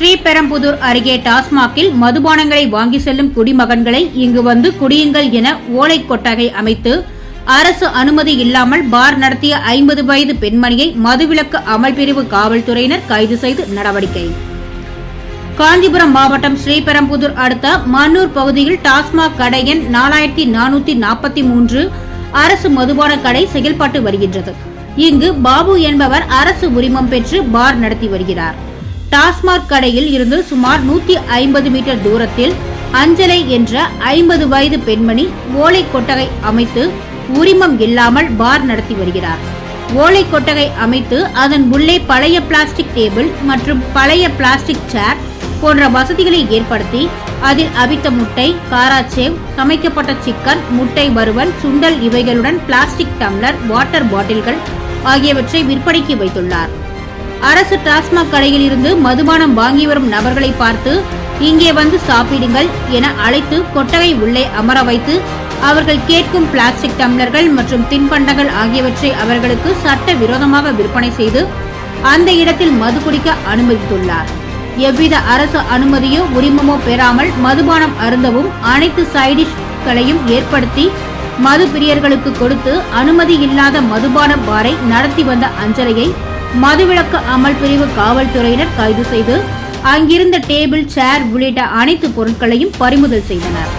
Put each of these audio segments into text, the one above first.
ஸ்ரீபெரும்புதூர் அருகே டாஸ்மாகில் மதுபானங்களை வாங்கி செல்லும் குடிமகன்களை இங்கு வந்து குடியுங்கள் என ஓலை கொட்டகை அமைத்து அரசு அனுமதி இல்லாமல் பார் நடத்திய 50 வயது பெண்மணியை மதுவிலக்கு அமல் பிரிவு காவல்துறையினர் கைது செய்து நடவடிக்கை. காஞ்சிபுரம் மாவட்டம் ஸ்ரீபெரும்புதூர் அடுத்த மன்னூர் பகுதியில் டாஸ்மாக் கடை எண் 4443 அரசு மதுபான கடை செயல்பட்டு வருகின்றது. இங்கு பாபு என்பவர் அரசு உரிமம் பெற்று பார் நடத்தி வருகிறார். டாஸ்மாக் கடையில் இருந்து சுமார் 150 மீட்டர் தூரத்தில் அஞ்சலை என்ற 50 வயது பெண்மணி ஓலை கொட்டகை அமைத்து உரிமம் இல்லாமல் பார் நடத்தி வருகிறார். ஓலை கொட்டகை அமைத்து அதன் உள்ளே பழைய பிளாஸ்டிக் டேபிள் மற்றும் பழைய பிளாஸ்டிக் சேர் போன்ற வசதிகளை ஏற்படுத்தி அதில் அவித்த முட்டை, காராச்சேவ், சமைக்கப்பட்ட சிக்கன், முட்டை வறுவல், சுண்டல் இவைகளுடன் பிளாஸ்டிக் டம்ளர், வாட்டர் பாட்டில்கள் ஆகியவற்றை விற்பனைக்கு வைத்துள்ளார். அரசு டாஸ்மாக் கடையில் இருந்து மதுபானம் வாங்கி வரும் நபர்களை பார்த்து இங்கே வந்து சாப்பிடுங்கள் என அழைத்து கொட்டகை உள்ளே அமர வைத்து அவர்கள் கேட்கும் பிளாஸ்டிக் டம்ளர்கள் மற்றும் தின்பண்டங்கள் ஆகியவற்றை அவர்களுக்கு சட்ட விரோதமாக விற்பனை செய்து அந்த இடத்தில் மது குடிக்க அனுமதித்துள்ளார். எவ்வித அரசு அனுமதியோ உரிமமோ பெறாமல் மதுபானம் அருந்தவும் அனைத்து சைடிஷ்களையும் ஏற்படுத்தி மது பிரியர்களுக்கு கொடுத்து அனுமதி இல்லாத மதுபான பாரை நடத்தி வந்த அஞ்சலையை மதுவிலக்கு அமல் பிரிவு காவல்துறையினர் கைது செய்து அங்கிருந்த டேபிள், சேர் உள்ளிட்ட அனைத்து பொருட்களையும் பறிமுதல் செய்தனர்.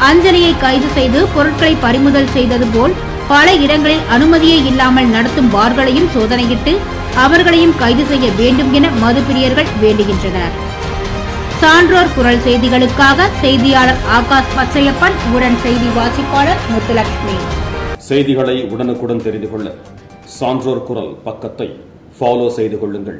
அஞ்சலியை கைது செய்து பொருட்களை பறிமுதல் செய்தது போல் பல இடங்களில் அனுமதியே இல்லாமல் நடத்தும் பார்களையும் சோதனையிட்டு அவர்களையும் கைது செய்ய வேண்டும் என மது பிரியர்கள் வேண்டுகின்றனர். சான்றோர் குரல் செய்திகளுக்காக செய்தியாளர் ஆகாஷ் பச்சையப்பன் உடன் செய்தி வாசிப்பாளர் முத்துலட்சுமி. செய்திகளை உடனுக்குடன் தெரிந்து கொள்ள சான்றோர் குரல் பக்கத்தை ஃபாலோ செய்து கொள்ளுங்கள்.